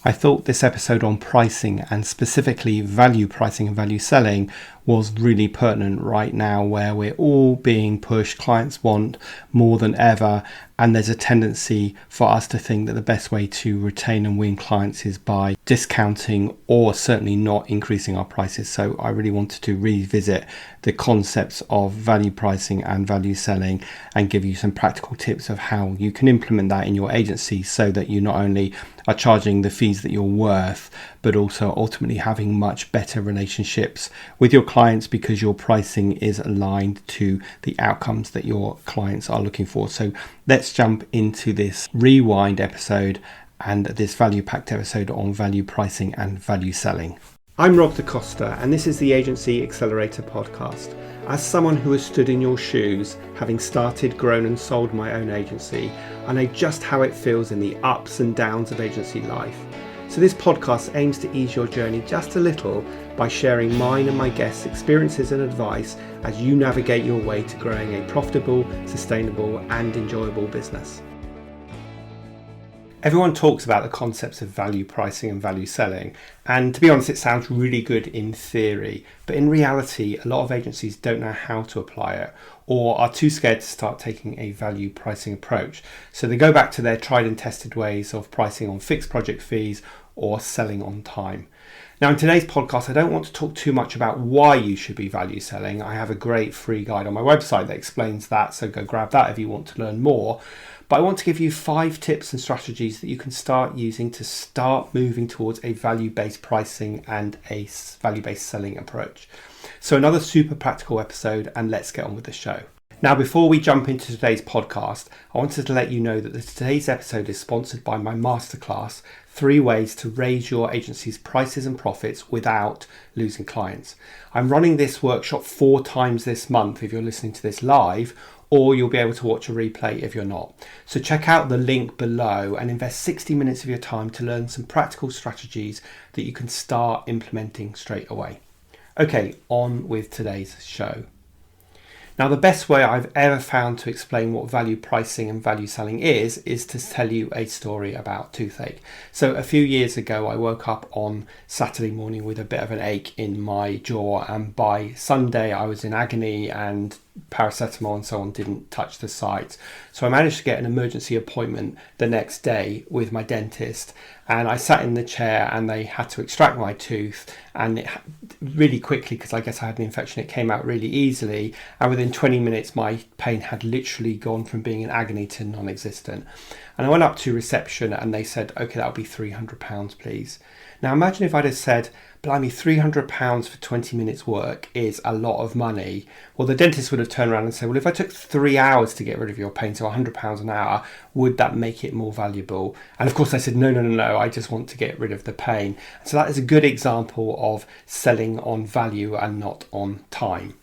I thought this episode on pricing and specifically value pricing and value selling was really pertinent right now, where we're all being pushed. Clients want more than ever, and there's a tendency for us to think that the best way to retain and win clients is by discounting or certainly not increasing our prices. So I really wanted to revisit the concepts of value pricing and value selling and give you some practical tips of how you can implement that in your agency so that you not only are charging the fees that you're worth, but also ultimately having much better relationships with your clients because your pricing is aligned to the outcomes that your clients are looking for. So let's jump into this rewind episode and this value packed episode on value pricing and value selling. I'm Rob DaCosta, and this is the Agency Accelerator podcast. As someone who has stood in your shoes, having started, grown and sold my own agency, I know just how it feels in the ups and downs of agency life. So this podcast aims to ease your journey just a little by sharing mine and my guests' experiences and advice as you navigate your way to growing a profitable, sustainable and enjoyable business. Everyone talks about the concepts of value pricing and value selling, and to be honest, it sounds really good in theory, but in reality, a lot of agencies don't know how to apply it or are too scared to start taking a value pricing approach. So they go back to their tried and tested ways of pricing on fixed project fees or selling on time. Now, in today's podcast, I don't want to talk too much about why you should be value selling. I have a great free guide on my website that explains that, so go grab that if you want to learn more. But I want to give you 5 tips and strategies that you can start using to start moving towards a value-based pricing and a value-based selling approach. So another super practical episode, and let's get on with the show. Now, before we jump into today's podcast, I wanted to let you know that today's episode is sponsored by my masterclass, 3 ways to raise your agency's prices and profits without losing clients. I'm running this workshop 4 times this month if you're listening to this live, or you'll be able to watch a replay if you're not. So check out the link below and invest 60 minutes of your time to learn some practical strategies that you can start implementing straight away. Okay, on with today's show. Now, the best way I've ever found to explain what value pricing and value selling is to tell you a story about toothache. So a few years ago, I woke up on Saturday morning with a bit of an ache in my jaw, and by Sunday I was in agony and paracetamol and so on didn't touch the site. So I managed to get an emergency appointment the next day with my dentist, and I sat in the chair and they had to extract my tooth, and it really quickly, because I guess I had an infection, it came out really easily, and within 20 minutes my pain had literally gone from being in agony to non-existent. And I went up to reception and they said, okay, that'll be £300 please. Now imagine if I'd have said, blimey, £300 for 20 minutes work is a lot of money. Well, the dentist would have turned around and said, well, if I took 3 hours to get rid of your pain, so £100 an hour, would that make it more valuable? And of course I said, no, I just want to get rid of the pain. So that is a good example of selling on value and not on time.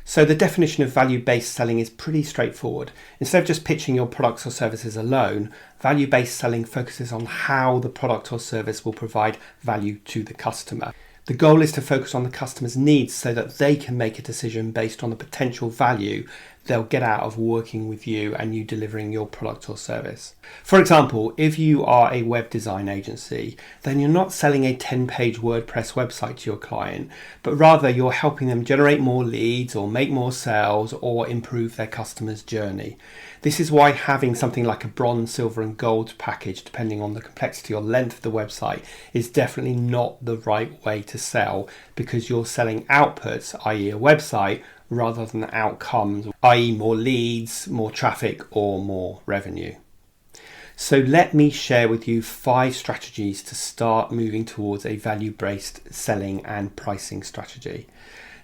So the definition of value-based selling is pretty straightforward. Instead of just pitching your products or services alone, value-based selling focuses on how the product or service will provide value to the customer. The goal is to focus on the customer's needs so that they can make a decision based on the potential value they'll get out of working with you and you delivering your product or service. For example, if you are a web design agency, then you're not selling a 10-page WordPress website to your client, but rather you're helping them generate more leads or make more sales or improve their customer's journey. This is why having something like a bronze, silver and gold package, depending on the complexity or length of the website, is definitely not the right way to sell, because you're selling outputs, i.e. a website, rather than outcomes, i.e. more leads, more traffic or more revenue. So let me share with you 5 strategies to start moving towards a value-based selling and pricing strategy.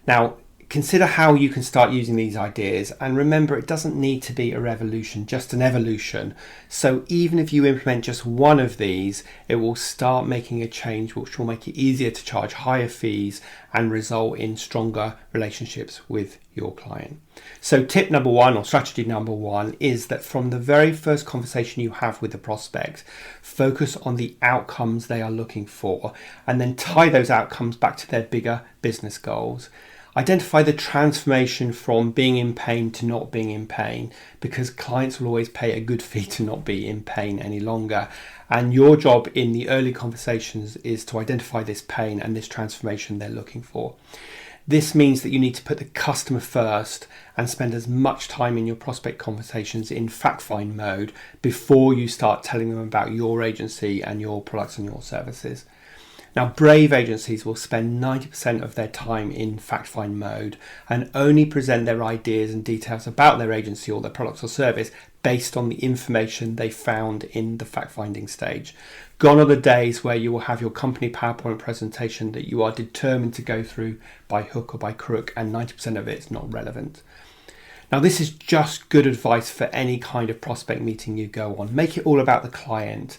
Now, consider how you can start using these ideas, and remember, it doesn't need to be a revolution, just an evolution. So even if you implement just one of these, it will start making a change which will make it easier to charge higher fees and result in stronger relationships with your client. So tip number 1, or strategy number 1, is that from the very first conversation you have with the prospect, focus on the outcomes they are looking for and then tie those outcomes back to their bigger business goals. Identify the transformation from being in pain to not being in pain, because clients will always pay a good fee to not be in pain any longer. And your job in the early conversations is to identify this pain and this transformation they're looking for. This means that you need to put the customer first and spend as much time in your prospect conversations in fact-find mode before you start telling them about your agency and your products and your services. Now, brave agencies will spend 90% of their time in fact-find mode and only present their ideas and details about their agency or their products or service based on the information they found in the fact-finding stage. Gone are the days where you will have your company PowerPoint presentation that you are determined to go through by hook or by crook, and 90% of it is not relevant. Now, this is just good advice for any kind of prospect meeting you go on. Make it all about the client.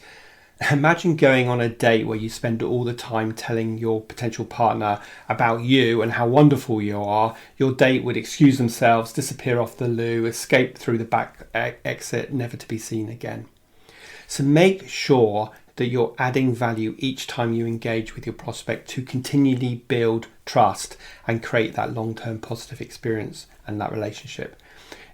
Imagine going on a date where you spend all the time telling your potential partner about you and how wonderful you are. Your date would excuse themselves, disappear off the loo, escape through the back exit, never to be seen again. So make sure that you're adding value each time you engage with your prospect to continually build trust and create that long-term positive experience and that relationship.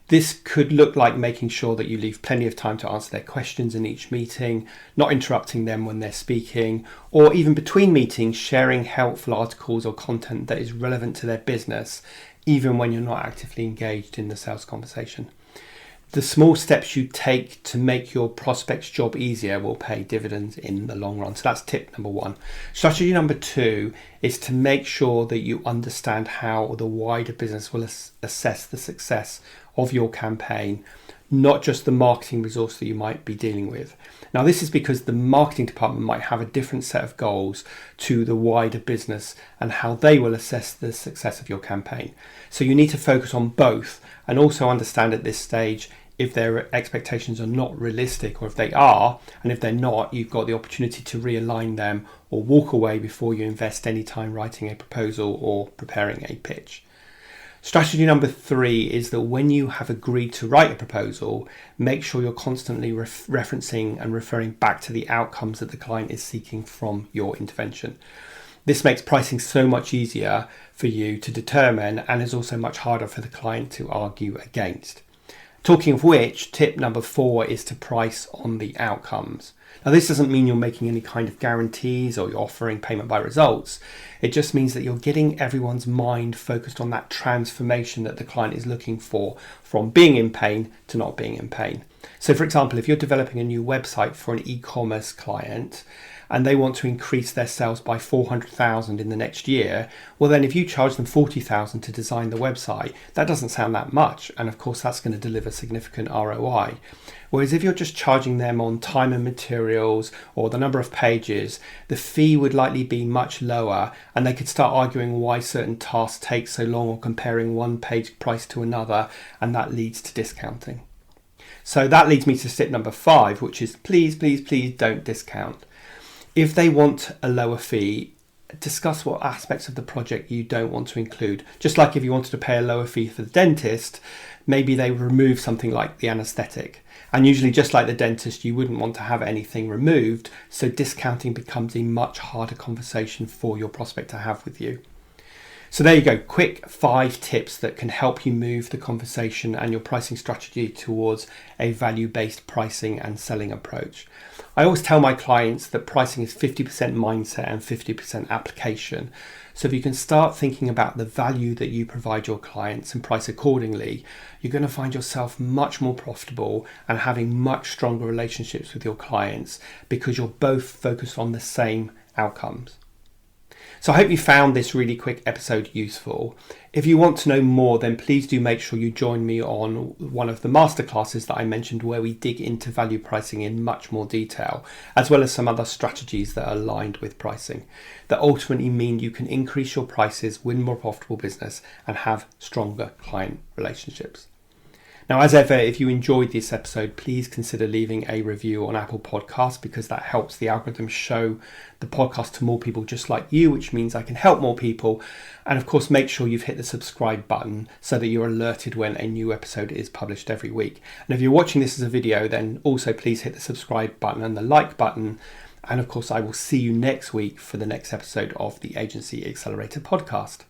This could look like making sure that you leave plenty of time to answer their questions in each meeting, not interrupting them when they're speaking, or even between meetings, sharing helpful articles or content that is relevant to their business, even when you're not actively engaged in the sales conversation. The small steps you take to make your prospect's job easier will pay dividends in the long run. So that's tip number one. Strategy number two is to make sure that you understand how the wider business will assess the success of your campaign, not just the marketing resource that you might be dealing with. Now, this is because the marketing department might have a different set of goals to the wider business and how they will assess the success of your campaign. So you need to focus on both and also understand at this stage if their expectations are not realistic, or if they are, and if they're not, you've got the opportunity to realign them or walk away before you invest any time writing a proposal or preparing a pitch. Strategy number three is that when you have agreed to write a proposal, make sure you're constantly referencing and referring back to the outcomes that the client is seeking from your intervention. This makes pricing so much easier for you to determine and is also much harder for the client to argue against. Talking of which, tip number four is to price on the outcomes. Now, this doesn't mean you're making any kind of guarantees or you're offering payment by results. It just means that you're getting everyone's mind focused on that transformation that the client is looking for, from being in pain to not being in pain. So, for example, if you're developing a new website for an e-commerce client and they want to increase their sales by 400,000 in the next year, well then if you charge them 40,000 to design the website, that doesn't sound that much, and of course that's going to deliver significant ROI. Whereas if you're just charging them on time and materials or the number of pages, the fee would likely be much lower, and they could start arguing why certain tasks take so long or comparing one page price to another, and that leads to discounting. So that leads me to tip number 5, which is please don't discount. If they want a lower fee, discuss what aspects of the project you don't want to include. Just like if you wanted to pay a lower fee for the dentist, maybe they remove something like the anaesthetic. And usually, just like the dentist, you wouldn't want to have anything removed, so discounting becomes a much harder conversation for your prospect to have with you. So there you go, quick 5 tips that can help you move the conversation and your pricing strategy towards a value-based pricing and selling approach. I always tell my clients that pricing is 50% mindset and 50% application. So if you can start thinking about the value that you provide your clients and price accordingly, you're going to find yourself much more profitable and having much stronger relationships with your clients because you're both focused on the same outcomes. So I hope you found this really quick episode useful. If you want to know more, then please do make sure you join me on one of the masterclasses that I mentioned, where we dig into value pricing in much more detail, as well as some other strategies that are aligned with pricing that ultimately mean you can increase your prices, win more profitable business, and have stronger client relationships. Now, as ever, if you enjoyed this episode, please consider leaving a review on Apple Podcasts, because that helps the algorithm show the podcast to more people just like you, which means I can help more people. And of course, make sure you've hit the subscribe button so that you're alerted when a new episode is published every week. And if you're watching this as a video, then also please hit the subscribe button and the like button. And of course, I will see you next week for the next episode of the Agency Accelerator podcast.